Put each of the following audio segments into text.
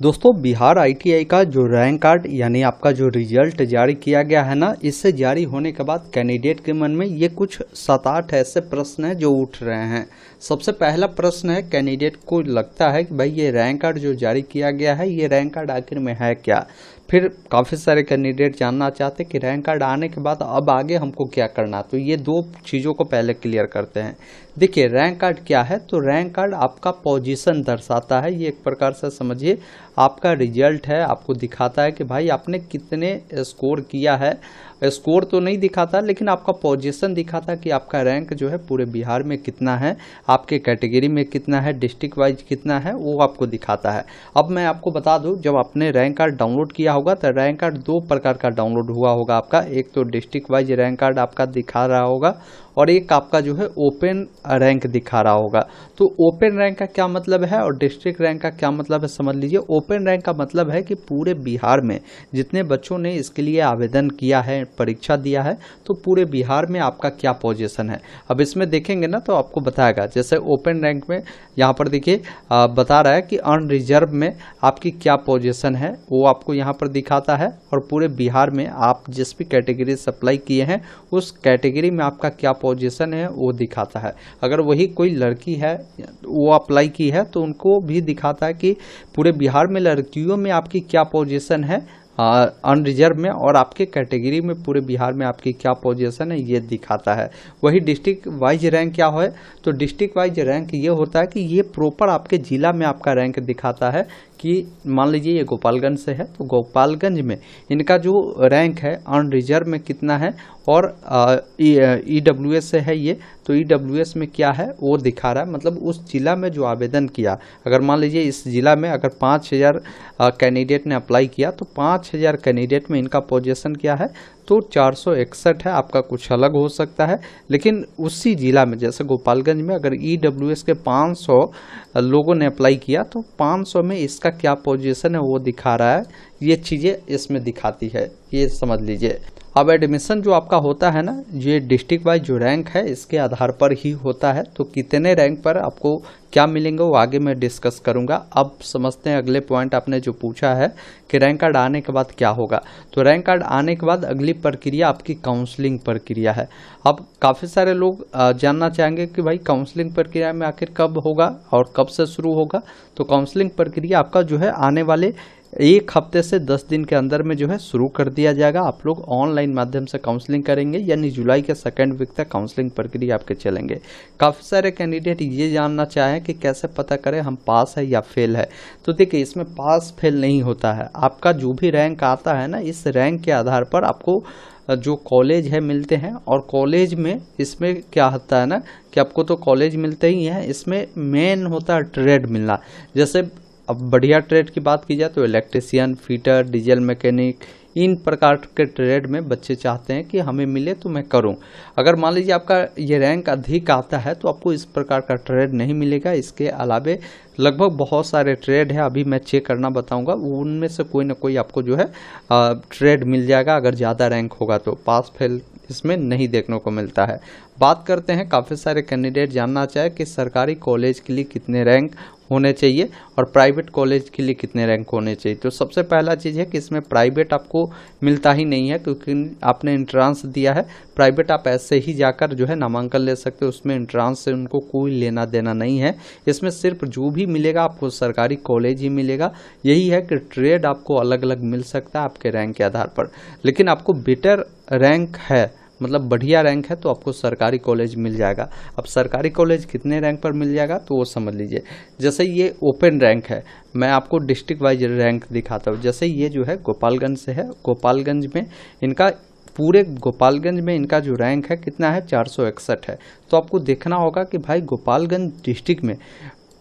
दोस्तों बिहार आईटीआई का जो रैंक कार्ड यानी आपका जो रिजल्ट जारी किया गया है ना, इससे जारी होने के बाद कैंडिडेट के मन में ये कुछ 7-8 ऐसे प्रश्न हैं जो उठ रहे हैं। सबसे पहला प्रश्न है, कैंडिडेट को लगता है कि भाई ये रैंक कार्ड जो जारी किया गया है, ये रैंक कार्ड आखिर में है क्या। फिर काफ़ी सारे कैंडिडेट जानना चाहते हैं कि रैंक कार्ड आने के बाद अब आगे हमको क्या करना। तो ये दो चीज़ों को पहले क्लियर करते हैं। देखिए रैंक कार्ड क्या है, तो रैंक कार्ड आपका पोजीशन दर्शाता है। ये एक प्रकार से समझिए आपका रिजल्ट है, आपको दिखाता है कि भाई आपने कितने स्कोर किया है। स्कोर तो नहीं दिखाता लेकिन आपका पोजीशन दिखाता है कि आपका रैंक जो है पूरे बिहार में कितना है, आपके कैटेगरी में कितना है, डिस्ट्रिक्ट वाइज कितना है, वो आपको दिखाता है। अब मैं आपको बता दूं, जब आपने रैंक कार्ड डाउनलोड किया होगा तो रैंक कार्ड दो प्रकार का डाउनलोड हुआ होगा आपका। एक तो डिस्ट्रिक्ट वाइज रैंक कार्ड आपका दिखा रहा होगा और एक आपका जो है ओपन रैंक दिखा रहा होगा। तो ओपन रैंक का क्या मतलब है और डिस्ट्रिक्ट रैंक का क्या मतलब है समझ लीजिए। ओपन रैंक का मतलब है कि पूरे बिहार में जितने बच्चों ने इसके लिए आवेदन किया है, परीक्षा दिया है, तो पूरे बिहार में आपका क्या पोजीशन है। अब इसमें देखेंगे ना तो आपको बताएगा। जैसे ओपन रैंक में यहाँ पर देखिए बता रहा है कि अनरिजर्व में आपकी क्या पोजीशन है, वो आपको यहाँ पर दिखाता है। और पूरे बिहार में आप जिस भी कैटेगरी से अप्लाई किए हैं उस कैटेगरी में आपका क्या पोजीशन है वो दिखाता है। अगर वही कोई लड़की है वो अप्लाई की है तो उनको भी दिखाता है कि पूरे बिहार में लड़कियों में आपकी क्या पोजीशन है अनरिजर्व में, और आपके कैटेगरी में पूरे बिहार में आपकी क्या पोजीशन है ये दिखाता है। वही डिस्ट्रिक्ट वाइज रैंक क्या है, तो डिस्ट्रिक्ट वाइज रैंक ये होता है कि ये प्रॉपर आपके जिला में आपका रैंक दिखाता है कि मान लीजिए ये गोपालगंज से है तो गोपालगंज में इनका जो रैंक है अनरिजर्व में कितना है, और ईडब्ल्यूएस से है ये, तो ईडब्ल्यूएस में क्या है वो दिखा रहा है। मतलब उस जिला में जो आवेदन किया, अगर मान लीजिए इस जिला में अगर 5000 कैंडिडेट ने अप्लाई किया तो 5000 कैंडिडेट में इनका पोजीशन क्या है, तो 461 है। आपका कुछ अलग हो सकता है लेकिन उसी जिला में जैसे गोपालगंज में अगर ईडब्ल्यूएस के 500 लोगों ने अप्लाई किया तो 500 में इसका क्या पोजीशन है वो दिखा रहा है। ये चीज़ें इसमें दिखाती है, ये समझ लीजिए। अब एडमिशन जो आपका होता है ना, ये डिस्ट्रिक्ट वाइज जो रैंक है इसके आधार पर ही होता है। तो कितने रैंक पर आपको क्या मिलेंगे वो आगे मैं डिस्कस करूंगा। अब समझते हैं अगले पॉइंट आपने जो पूछा है कि रैंक कार्ड आने के बाद क्या होगा। तो रैंक कार्ड आने के बाद अगली प्रक्रिया आपकी काउंसलिंग प्रक्रिया है। अब काफ़ी सारे लोग जानना चाहेंगे कि भाई काउंसलिंग प्रक्रिया में आखिर कब होगा और कब से शुरू होगा। तो काउंसलिंग प्रक्रिया आपका जो है आने वाले 1 हफ्ते से 10 दिन के अंदर में जो है शुरू कर दिया जाएगा। आप लोग ऑनलाइन माध्यम से काउंसलिंग करेंगे, यानी जुलाई के 2nd वीक तक काउंसलिंग प्रक्रिया आपके चलेंगे। काफ़ी सारे कैंडिडेट ये जानना चाहें कि कैसे पता करें हम पास है या फेल है। तो देखिए इसमें पास फेल नहीं होता है, आपका जो भी रैंक आता है ना, इस रैंक के आधार पर आपको जो कॉलेज है मिलते हैं। और कॉलेज में इसमें क्या होता है ना कि आपको तो कॉलेज मिलते ही हैं, इसमें मेन होता है ट्रेड मिलना। जैसे अब बढ़िया ट्रेड की बात की जाए तो इलेक्ट्रिशियन, फिटर, डीजल मैकेनिक, इन प्रकार के ट्रेड में बच्चे चाहते हैं कि हमें मिले तो मैं करूं। अगर मान लीजिए आपका ये रैंक अधिक आता है तो आपको इस प्रकार का ट्रेड नहीं मिलेगा। इसके अलावे लगभग बहुत सारे ट्रेड है, अभी मैं चेक करना बताऊंगा, उनमें से कोई ना कोई आपको जो है ट्रेड मिल जाएगा अगर ज़्यादा रैंक होगा तो। पास फेल इसमें नहीं देखने को मिलता है। बात करते हैं, काफ़ी सारे कैंडिडेट जानना चाहे कि सरकारी कॉलेज के लिए कितने रैंक होने चाहिए और प्राइवेट कॉलेज के लिए कितने रैंक होने चाहिए। तो सबसे पहला चीज़ है कि इसमें प्राइवेट आपको मिलता ही नहीं है क्योंकि आपने एंट्रांस दिया है। प्राइवेट आप ऐसे ही जाकर जो है नामांकन ले सकते हो, उसमें एंट्रांस से उनको कोई लेना देना नहीं है। इसमें सिर्फ जो भी मिलेगा आपको सरकारी कॉलेज ही मिलेगा। यही है कि ट्रेड आपको अलग अलग मिल सकता है आपके रैंक के आधार पर, लेकिन आपको बेटर रैंक है, मतलब बढ़िया रैंक है, तो आपको सरकारी कॉलेज मिल जाएगा। अब सरकारी कॉलेज कितने रैंक पर मिल जाएगा तो वो समझ लीजिए। जैसे ये ओपन रैंक है, मैं आपको डिस्ट्रिक्ट वाइज रैंक दिखाता हूँ। जैसे ये जो है गोपालगंज से है, गोपालगंज में इनका पूरे गोपालगंज में इनका जो रैंक है कितना है, 461 है। तो आपको देखना होगा कि भाई गोपालगंज डिस्ट्रिक्ट में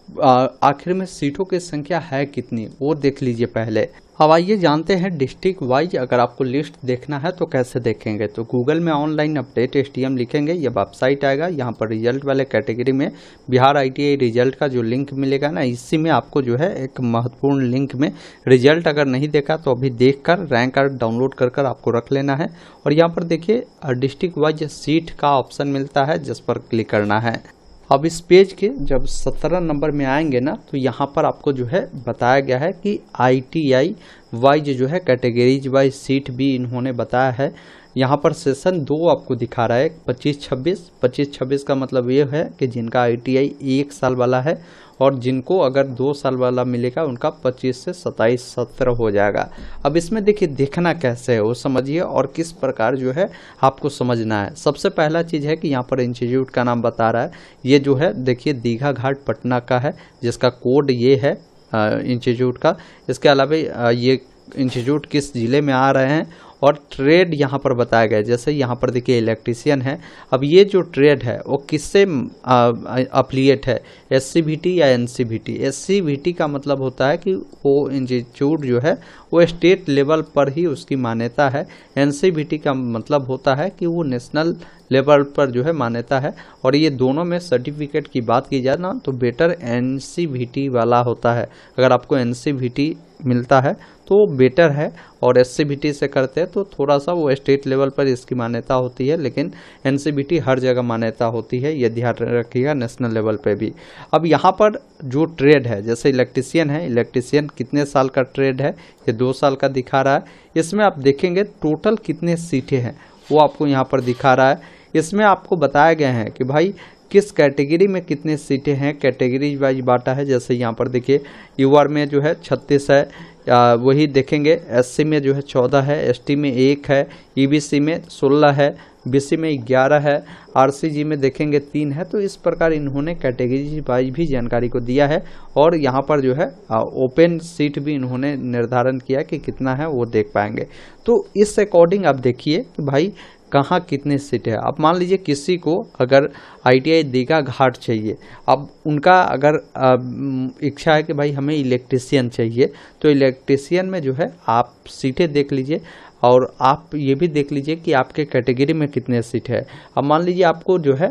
आखिर में सीटों की संख्या है कितनी, वो देख लीजिए पहले। अब आइए जानते हैं डिस्ट्रिक्ट वाइज अगर आपको लिस्ट देखना है तो कैसे देखेंगे। तो गूगल में ऑनलाइन अपडेट STM लिखेंगे, ये वेबसाइट आएगा। यहाँ पर रिजल्ट वाले कैटेगरी में बिहार ITI रिजल्ट का जो लिंक मिलेगा ना, इसी में आपको जो है एक महत्वपूर्ण लिंक में रिजल्ट अगर नहीं देखा तो अभी देख कर रैंक कार्ड डाउनलोड कर आपको रख लेना है। और यहाँ पर देखिए डिस्ट्रिक्ट वाइज सीट का ऑप्शन मिलता है जिस पर क्लिक करना है। अब इस पेज के जब 17 नंबर में आएंगे ना, तो यहाँ पर आपको जो है बताया गया है कि ITI वाइज जो है कैटेगरीज वाइज सीट भी इन्होंने बताया है। यहाँ पर सेशन 2 आपको दिखा रहा है 25-26 का मतलब ये है कि जिनका ITI 1 साल वाला है और जिनको अगर 2 साल वाला मिलेगा उनका 25 से 27 सत्र हो जाएगा। अब इसमें देखिए देखना कैसे है वो समझिए और किस प्रकार जो है आपको समझना है। सबसे पहला चीज़ है कि यहाँ पर इंस्टीट्यूट का नाम बता रहा है, ये जो है देखिए दीघा घाट पटना का है जिसका कोड ये है इंस्टीट्यूट का। इसके अलावा ये इंस्टीट्यूट किस ज़िले में आ रहे हैं और ट्रेड यहाँ पर बताया गया है। जैसे यहाँ पर देखिए इलेक्ट्रीशियन है। अब ये जो ट्रेड है वो किससे अफिलिएट है, SCVT या NCVT। SCVT का मतलब होता है कि वो इंस्टीट्यूट जो है वो स्टेट लेवल पर ही उसकी मान्यता है। NCVT का मतलब होता है कि वो नेशनल लेवल पर जो है मान्यता है। और ये दोनों में सर्टिफिकेट की बात की जाए ना तो बेटर NCVT वाला होता है। अगर आपको NCVT मिलता है तो बेटर है और SCVT से करते हैं तो थोड़ा सा वो स्टेट लेवल पर इसकी मान्यता होती है, लेकिन NCVT हर जगह मान्यता होती है, ये ध्यान रखिएगा नेशनल लेवल पे भी। अब यहाँ पर जो ट्रेड है जैसे इलेक्ट्रीशियन है, इलेक्ट्रीशियन कितने साल का ट्रेड है, ये 2 साल का दिखा रहा है। इसमें आप देखेंगे टोटल कितने सीटें हैं वो आपको यहाँ पर दिखा रहा है। इसमें आपको बताया गया है कि भाई किस कैटेगरी में कितने सीटें हैं, कैटेगरी वाइज बांटा है। जैसे यहाँ पर देखिए यूआर में जो है 36 है, वही देखेंगे SC में जो है 14 है, ST में 1 है, EBC में 16 है, BC में 11 है, RCG में देखेंगे 3 है। तो इस प्रकार इन्होंने कैटेगरी वाइज भी जानकारी को दिया है और यहाँ पर जो है ओपन सीट भी इन्होंने निर्धारण किया कि कितना है वो देख पाएंगे। तो इस अकॉर्डिंग आप देखिए कि भाई कहाँ कितने सीट है। अब मान लीजिए किसी को अगर ITI दीघा घाट चाहिए, अब उनका अगर इच्छा है कि भाई हमें इलेक्ट्रीशियन चाहिए, तो इलेक्ट्रीशियन में जो है आप सीटें देख लीजिए और आप ये भी देख लीजिए कि आपके कैटेगरी में कितने सीट है। अब मान लीजिए आपको जो है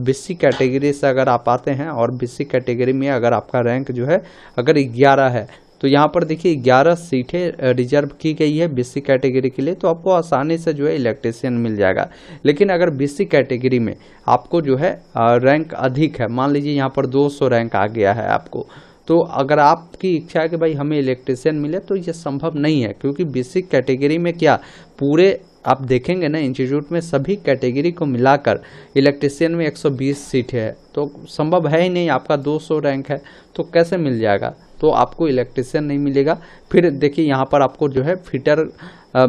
BC कैटेगरी से अगर आप आते हैं और BC कैटेगरी में अगर आपका रैंक जो है अगर 11 है तो यहाँ पर देखिए 11 सीटें रिजर्व की गई है BC कैटेगरी के लिए, तो आपको आसानी से जो है इलेक्ट्रीशियन मिल जाएगा। लेकिन अगर BC कैटेगरी में आपको जो है रैंक अधिक है, मान लीजिए यहाँ पर 200 रैंक आ गया है आपको, तो अगर आपकी इच्छा है कि भाई हमें इलेक्ट्रीशियन मिले तो ये संभव नहीं है, क्योंकि BC कैटेगरी में क्या पूरे आप देखेंगे ना इंस्टीट्यूट में सभी कैटेगरी को मिलाकर इलेक्ट्रीशियन में 120 सीटें है, तो संभव है ही नहीं। आपका 200 रैंक है तो कैसे मिल जाएगा, तो आपको इलेक्ट्रीशियन नहीं मिलेगा। फिर देखिए यहाँ पर आपको जो है फिटर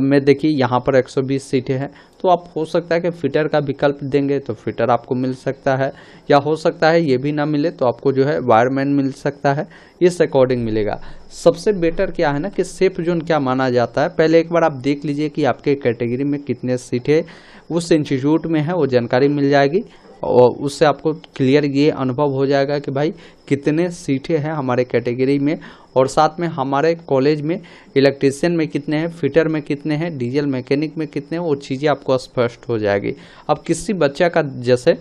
में देखिए यहाँ पर 120 सीटें हैं, तो आप हो सकता है कि फिटर का विकल्प देंगे तो फिटर आपको मिल सकता है, या हो सकता है ये भी ना मिले तो आपको जो है वायरमैन मिल सकता है, इस अकॉर्डिंग मिलेगा। सबसे बेटर क्या है ना कि सेफ जोन क्या माना जाता है, पहले एक बार आप देख लीजिए कि आपके कैटेगरी में कितने सीटें उस इंस्टीट्यूट में है, वो जानकारी मिल जाएगी और उससे आपको क्लियर ये अनुभव हो जाएगा कि भाई कितने सीटें हैं हमारे कैटेगरी में, और साथ में हमारे कॉलेज में इलेक्ट्रीशियन में कितने हैं, फिटर में कितने हैं, डीजल मैकेनिक में कितने हैं, वो चीज़ें आपको स्पष्ट हो जाएगी। अब किसी बच्चा का जैसे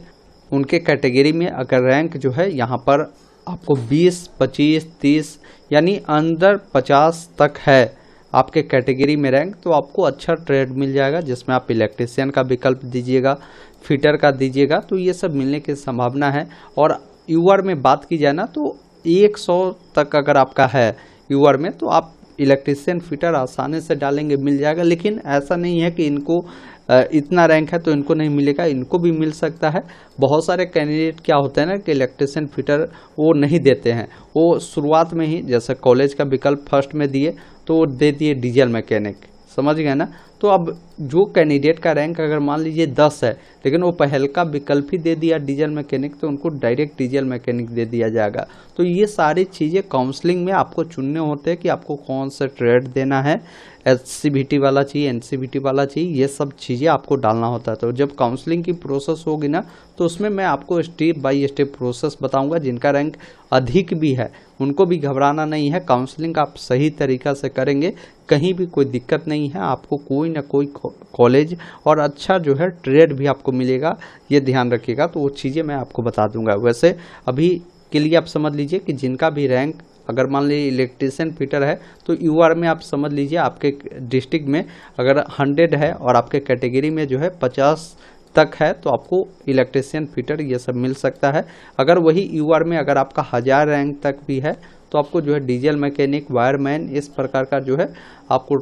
उनके कैटेगरी में अगर रैंक जो है यहाँ पर आपको 20, 25, 30 यानी अंदर 50 तक है आपके कैटेगरी में रैंक, तो आपको अच्छा ट्रेड मिल जाएगा जिसमें आप इलेक्ट्रीशियन का विकल्प दीजिएगा, फिटर का दीजिएगा, तो ये सब मिलने की संभावना है। और यूआर में बात की जाए ना तो 100 तक अगर आपका है यूआर में तो आप इलेक्ट्रीशियन फिटर आसानी से डालेंगे मिल जाएगा। लेकिन ऐसा नहीं है कि इनको इतना रैंक है तो इनको नहीं मिलेगा, इनको भी मिल सकता है। बहुत सारे कैंडिडेट क्या होते हैं ना कि इलेक्ट्रीशियन फिटर वो नहीं देते हैं, वो शुरुआत में ही जैसे कॉलेज का विकल्प फर्स्ट में दिए तो वो दे दिए डीजल मैकेनिक, समझ गए ना। तो अब जो कैंडिडेट का रैंक अगर मान लीजिए 10 है लेकिन वो पहल का विकल्प ही दे दिया डीजल मैकेनिक, तो उनको डायरेक्ट डीजल मैकेनिक दे दिया जाएगा। तो ये सारी चीज़ें काउंसलिंग में आपको चुनने होते हैं कि आपको कौन सा ट्रेड देना है, SCVT वाला चाहिए, NCVT वाला चाहिए, ये सब चीज़ें आपको डालना होता है। तो जब काउंसलिंग की प्रोसेस होगी ना तो उसमें मैं आपको स्टेप बाय स्टेप प्रोसेस बताऊंगा। जिनका रैंक अधिक भी है उनको भी घबराना नहीं है, काउंसलिंग आप सही तरीका से करेंगे कहीं भी कोई दिक्कत नहीं है, आपको कोई ना कोई कॉलेज और अच्छा जो है ट्रेड भी आपको मिलेगा, ये ध्यान रखिएगा। तो वो चीज़ें मैं आपको बता दूंगा। वैसे अभी के लिए आप समझ लीजिए कि जिनका भी रैंक अगर मान लीजिए इलेक्ट्रीशियन फिटर है तो यूआर में आप समझ लीजिए आपके डिस्ट्रिक्ट में अगर 100 है और आपके कैटेगरी में जो है 50 तक है तो आपको इलेक्ट्रिशियन, फिटर ये सब मिल सकता है। अगर वही यूआर में अगर आपका 1000 रैंक तक भी है तो आपको जो है डीजल मैकेनिक, वायरमैन, इस प्रकार का जो है आपको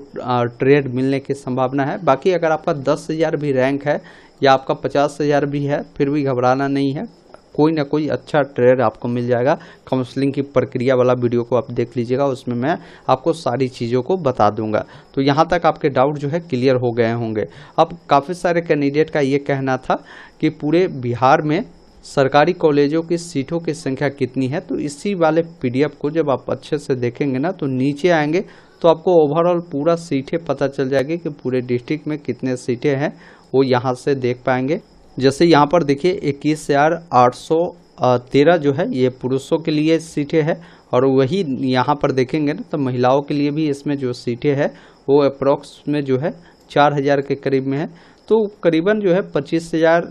ट्रेड मिलने की संभावना है। बाकी अगर आपका 10,000 भी रैंक है या आपका 50,000 भी है, फिर भी घबराना नहीं है, कोई ना कोई अच्छा ट्रेड आपको मिल जाएगा। काउंसलिंग की प्रक्रिया वाला वीडियो को आप देख लीजिएगा, उसमें मैं आपको सारी चीज़ों को बता दूंगा। तो यहाँ तक आपके डाउट जो है क्लियर हो गए होंगे। अब काफ़ी सारे कैंडिडेट का ये कहना था कि पूरे बिहार में सरकारी कॉलेजों की सीटों की संख्या कितनी है, तो इसी वाले पीडीएफ को जब आप अच्छे से देखेंगे ना तो नीचे आएंगे तो आपको ओवरऑल पूरा सीटें पता चल जाएगी कि पूरे डिस्ट्रिक्ट में कितने सीटें हैं, वो यहाँ से देख पाएंगे। जैसे यहाँ पर देखिए 21,813 जो है ये पुरुषों के लिए सीटें हैं, और वही यहाँ पर देखेंगे ना तो महिलाओं के लिए भी इसमें जो सीटें हैं वो अप्रॉक्स में जो है 4,000 के करीब में है। तो करीबन जो है 25,000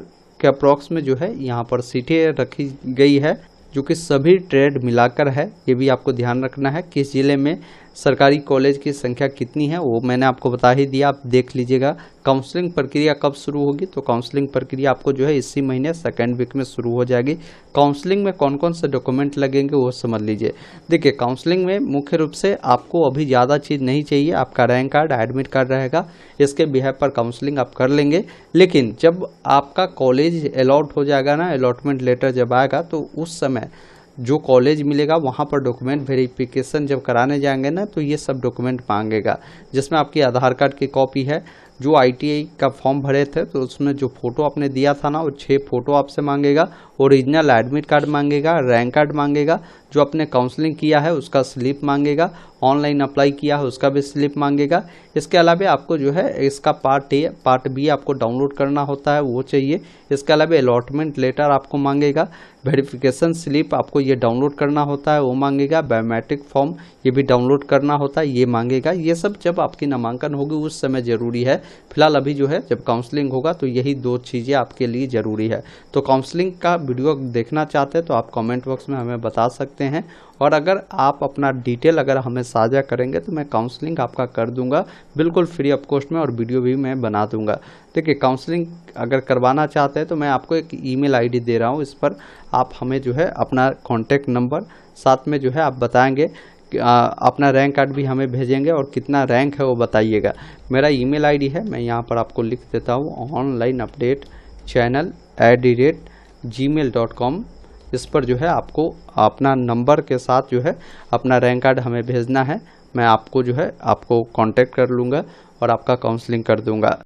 के अप्रॉक्स में जो है यहाँ पर सीटें रखी गई है, जो कि सभी ट्रेड मिलाकर है। ये भी आपको ध्यान रखना है किस जिले में सरकारी कॉलेज की संख्या कितनी है, वो मैंने आपको बता ही दिया, आप देख लीजिएगा। काउंसलिंग प्रक्रिया कब शुरू होगी, तो काउंसलिंग प्रक्रिया आपको जो है इसी महीने 2nd वीक में शुरू हो जाएगी। काउंसलिंग में कौन कौन से डॉक्यूमेंट लगेंगे वो समझ लीजिए। देखिए काउंसलिंग में मुख्य रूप से आपको अभी ज़्यादा चीज़ नहीं चाहिए, आपका रैंक कार्ड, एडमिट कार्ड रहेगा, इसके बिहेव पर काउंसलिंग आप कर लेंगे। लेकिन जब आपका कॉलेज अलॉट हो जाएगा ना, अलॉटमेंट लेटर जब आएगा तो उस समय जो कॉलेज मिलेगा वहाँ पर डॉक्यूमेंट वेरिफिकेशन जब कराने जाएंगे ना तो ये सब डॉक्यूमेंट मांगेगा, जिसमें आपकी आधार कार्ड की कॉपी है, जो आईटीआई का फॉर्म भरे थे तो उसमें जो फोटो आपने दिया था ना वो 6 फोटो आपसे मांगेगा, ओरिजिनल एडमिट कार्ड मांगेगा, रैंक कार्ड मांगेगा, जो आपने काउंसलिंग किया है उसका स्लिप मांगेगा, ऑनलाइन अप्लाई किया है उसका भी स्लिप मांगेगा। इसके अलावा आपको जो है इसका पार्ट ए, पार्ट बी आपको डाउनलोड करना होता है, वो चाहिए। इसके अलावा अलॉटमेंट लेटर आपको मांगेगा, वेरिफिकेशन स्लिप आपको ये डाउनलोड करना होता है, वो मांगेगा, बायोमेट्रिक फॉर्म ये भी डाउनलोड करना होता है, ये मांगेगा। ये सब जब आपकी नामांकन होगी उस समय जरूरी है। फिलहाल अभी जो है जब काउंसलिंग होगा तो यही 2 चीज़ें आपके लिए ज़रूरी है। तो काउंसलिंग का वीडियो देखना चाहते हैं तो आप कमेंट बॉक्स में हमें बता सकते हैं, और अगर आप अपना डिटेल अगर हमें साझा करेंगे तो मैं काउंसलिंग आपका कर दूंगा बिल्कुल फ्री ऑफ कॉस्ट में, और वीडियो भी मैं बना दूंगा। देखिए काउंसलिंग अगर करवाना चाहते हैं तो मैं आपको एक ईमेल आईडी दे रहा हूँ, इस पर आप हमें जो है अपना कॉन्टैक्ट नंबर साथ में जो है आप बताएंगे, अपना रैंक कार्ड भी हमें भेजेंगे और कितना रैंक है वो बताइएगा। मेरा ईमेल आईडी है, मैं यहाँ पर आपको लिख देता हूँ, onlineupdatechannel@gmail.com। इस पर जो है आपको अपना नंबर के साथ जो है अपना रैंक कार्ड हमें भेजना है। मैं आपको जो है आपको कांटेक्ट कर लूँगा और आपका काउंसलिंग कर दूँगा।